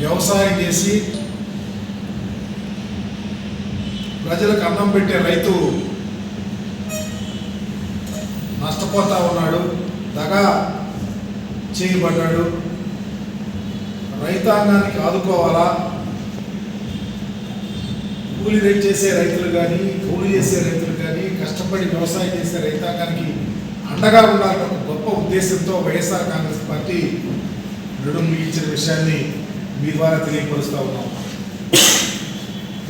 వ్యవసాయం చేసి ప్రజలకు అన్నం పెట్టే రైతు నష్టపోతా ఉన్నాడు, దగా చేయబడ్డాడు. రైతాంగానికి ఆదుకోవాలా, కూలి రేట్ చేసే రైతులు కానీ, కూలి చేసే రైతులు కానీ, కష్టపడి వ్యవసాయం చేసే రైతాంగానికి అండగా ఉండాలని ఒక గొప్ప ఉద్దేశంతో వైఎస్ఆర్ కాంగ్రెస్ పార్టీ నడుము ఇచ్చిన విషయాన్ని మీ ద్వారా తెలియపరుస్తూ ఉన్నాం.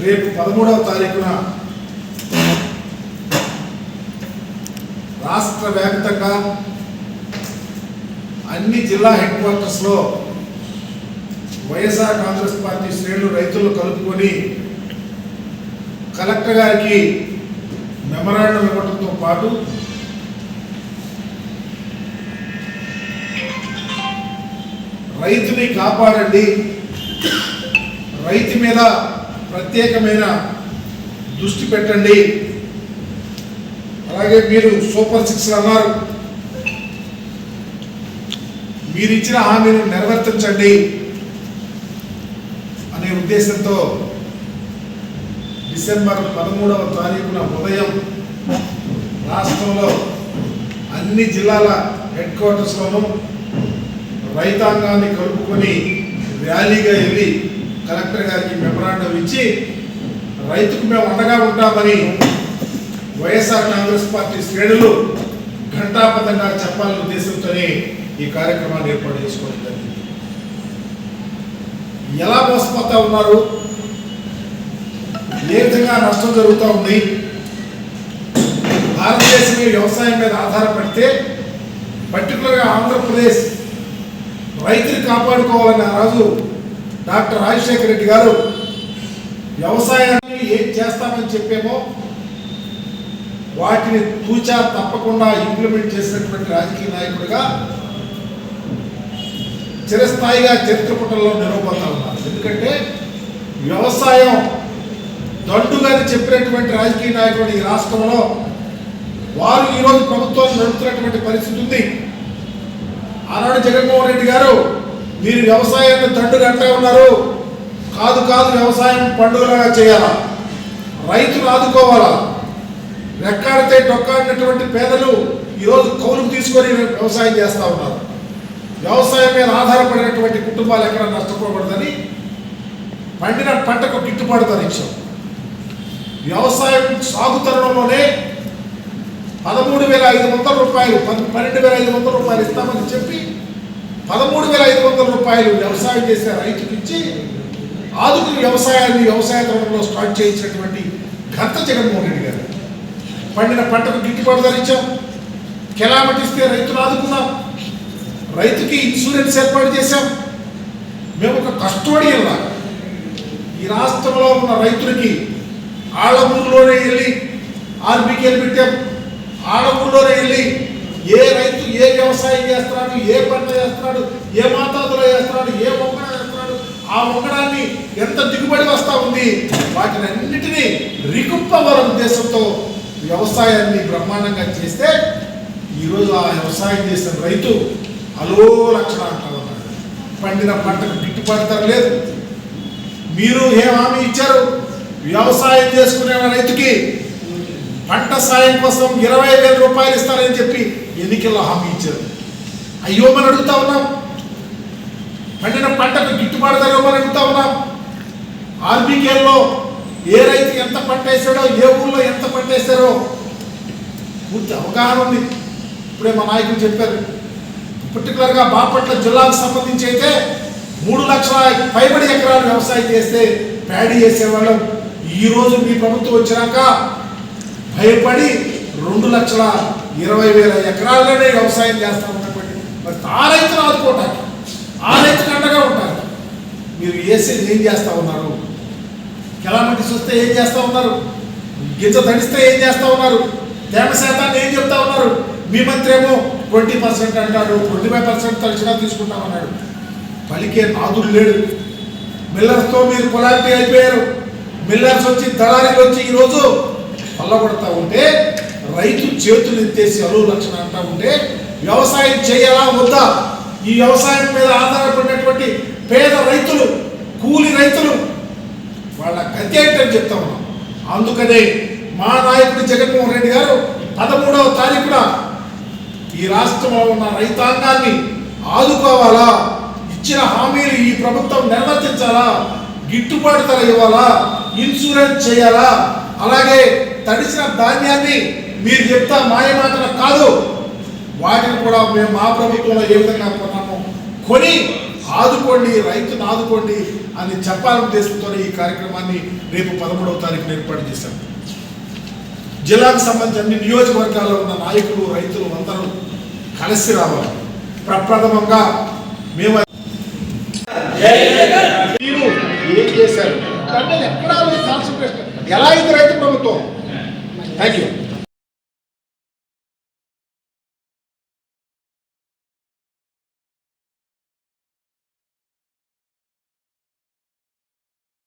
రేపు 13వ తారీఖున రాష్ట్ర వ్యాప్తంగా అన్ని జిల్లా హెడ్ క్వార్టర్స్లో వైఎస్ఆర్ కాంగ్రెస్ పార్టీ శ్రేణులు రైతులు కలుపుకొని కలెక్టర్ గారికి మెమరాండం ఇవ్వడంతో పాటు రైతుని కాపాడండి, రైతు మీద ప్రత్యేకమైన దృష్టి పెట్టండి, అలాగే మీరు సూపర్ 6 అన్నారు, మీరు ఇచ్చిన హామీని నెరవేర్చండి అనే ఉద్దేశంతో డిసెంబర్ 13వ తారీఖున ఉదయం రాష్ట్రంలో అన్ని జిల్లాల హెడ్ క్వార్టర్స్లోనూ రైతాంగాన్ని కలుపుకొని ర్యాలీగా వెళ్ళి కలెక్టర్ గారికి మెమరాండం ఇచ్చి రైతుకు మేము అండగా ఉంటామని వైఎస్ఆర్ కాంగ్రెస్ పార్టీ శ్రేణులు ఘంటాపథంగా చెప్పాలనే ఉద్దేశంతోనే ఈ కార్యక్రమాన్ని ఏర్పాటు చేసుకోవడం జరిగింది. ఎలా మోసపోతా ఉన్నారు, ఏ విధంగా నష్టం జరుగుతూ ఉంది, భారతదేశమే వ్యవసాయం మీద ఆధారపడితే పర్టికులర్గా ఆంధ్రప్రదేశ్ రైతుని కాపాడుకోవాలని ఆ రోజు డాక్టర్ రాజశేఖర రెడ్డి గారు వ్యవసాయాన్ని ఏం చేస్తామని చెప్పేమో వాటిని తూచా తప్పకుండా ఇంప్లిమెంట్ చేసినటువంటి రాజకీయ నాయకుడిగా చిరస్థాయిగా చరిత్ర పుటల్లో నిలవబోతా ఉన్నారు. ఎందుకంటే వ్యవసాయం దండుగాని చెప్పినటువంటి రాజకీయ నాయకుడు ఈ రాష్ట్రంలో వారు ఈరోజు ప్రభుత్వాన్ని నడుపుతున్నటువంటి పరిస్థితి ఉంది. ఆనాడు జగన్మోహన్ రెడ్డి గారు మీరు వ్యవసాయాన్ని దండుగా అంటూ ఉన్నారు, కాదు కాదు వ్యవసాయం పండుగలాగా చేయాలా, రైతులు ఆదుకోవాలా, రెక్కాడితే డొక్కాడినటువంటి పేదలు ఈరోజు కౌలుకు తీసుకొని వ్యవసాయం చేస్తూ ఉన్నారు. వ్యవసాయం మీద ఆధారపడినటువంటి కుటుంబాలు ఎక్కడ నష్టపోకూడదని పండిన పంటకు గిట్టుబాటు ధర ఇచ్చాం. వ్యవసాయం సాగు తరుణంలోనే 13,500 రూపాయలు 12,500 రూపాయలు ఇస్తామని చెప్పి 13,500 రూపాయలు వ్యవసాయం చేసే రైతుకి ఇచ్చి ఆదుకుని వ్యవసాయ తరుణంలో స్టార్ట్ చేయించినటువంటి ఘనత జగన్మోహన్ రెడ్డి గారు. పండిన పంటకు గిట్టుబాటు ధర ఇచ్చాం, కెలామిటీ ఇస్తే రైతులు ఆదుకున్నాం, రైతుకి ఇన్సూరెన్స్ ఏర్పాటు చేశాం. మేము ఒక కస్టోడియన్లా ఈ రాష్ట్రంలో ఉన్న రైతులకి ఆళ్ళ ఊళ్ళోనే వెళ్ళి ఆర్బీకేలు పెట్టాం. ఆళ్ళ ఊళ్ళోనే వెళ్ళి ఏ రైతు ఏ వ్యవసాయం చేస్తున్నాడు, ఏ పంట చేస్తున్నాడు, ఏ మోతాదులో చేస్తున్నాడు, ఏ మొక్కడం చేస్తున్నాడు, ఆ మొక్కడాన్ని ఎంత దిగుబడి వస్తూ ఉంది, వాటిని అన్నిటినీ రికుప్పవల ఉద్దేశంతో వ్యవసాయాన్ని బ్రహ్మాండంగా చేస్తే ఈరోజు ఆ వ్యవసాయం చేసిన రైతు అలో లక్షణ అంటూ ఉన్నాడు. పండిన పంటకు గిట్టుబాటు ధర లేదు. మీరు ఏం హామీ ఇచ్చారు, వ్యవసాయం చేసుకునే రైతుకి పంట సాయం కోసం 20,000 రూపాయలు ఇస్తారని చెప్పి ఎన్నికల్లో హామీ ఇచ్చారు. అయ్యో మనం అడుగుతా ఉన్నాం, పండిన పంటకు గిట్టుబాటు ధర ఇవ్వమని అడుగుతా ఉన్నాం. ఆర్బీకేల్లో ఏ రైతు ఎంత పంట వేసాడో, ఏ ఊళ్ళో ఎంత పంట వేసారో పూర్తి అవగాహన ఉంది. ఇప్పుడే మా నాయకులు చెప్పారు. పర్టికులర్గా బాపట్ల జిల్లాకు సంబంధించి అయితే 3 లక్షల పైబడి ఎకరాలు వ్యవసాయం చేస్తే ప్యాడీ చేసేవాళ్ళం. ఈరోజు మీ ప్రభుత్వం వచ్చినాక భయపడి 2,20,000 ఎకరాల్లోనే వ్యవసాయం చేస్తూ ఉన్నటువంటి మరి ఆ రైతులు ఆదుకోవటానికి, ఆ రైతుకు అండగా ఉంటారు. మీరు ఏం చేస్తూ ఉన్నారు, కెలామిటీస్ వస్తే ఏం చేస్తూ ఉన్నారు, గింజ తడిస్తే ఏం చేస్తూ ఉన్నారు, తేమ శాతాన్ని ఏం చెప్తా ఉన్నారు. మీ మంత్రి ఏమో 20% అంటాడు, 25% తడిచినా తీసుకుంటామన్నాడు. పలికే నాదుడు లేడు. మిల్లర్స్తో మీరు పొలారిటీ అయిపోయారు. మిల్లర్స్ వచ్చి దళారీలు వచ్చి ఈరోజు పల్లగొడతా ఉంటే రైతు చేతులు ఎత్తేసి అరువు లక్షణ అంటా ఉంటే వ్యవసాయం చేయాలా వద్దా, ఈ వ్యవసాయం మీద ఆధారపడినటువంటి పేద రైతులు కూలి రైతులు వాళ్ళ గతి ఏంటని చెప్తా ఉన్నాం. అందుకనే మా నాయకుడు జగన్మోహన్ రెడ్డి గారు 13వ తారీఖున ఈ రాష్ట్రంలో ఉన్న రైతాంగాన్ని ఆదుకోవాలా, ఇచ్చిన హామీలు ఈ ప్రభుత్వం నిర్వర్తించాలా, గిట్టుబాటు ధర ఇవ్వాలా, ఇన్సూరెన్స్ చేయాలా, అలాగే తడిసిన ధాన్యాన్ని మీరు చెప్తా మాయమాటలు కాదు, వాటిని కూడా మేము మా ప్రభుత్వంలో ఏ విధంగా కొన్నామో కొని ఆదుకోండి, రైతును ఆదుకోండి అని చెప్పాలని ఉద్దేశంతో ఈ కార్యక్రమాన్ని రేపు 13వ తారీఖున ఏర్పాటు చేశాం. జిల్లాకు సంబంధించి అన్ని నియోజకవర్గాల్లో ఉన్న నాయకులు, రైతులు అందరూ కలిసి రావాలి. ప్రప్రథమంగా మేము మీరు ఏం చేశారు, ఎక్కడ కాన్సన్ట్రేషన్ ఎలా అయింది రైతు ప్రభుత్వం. Thank you.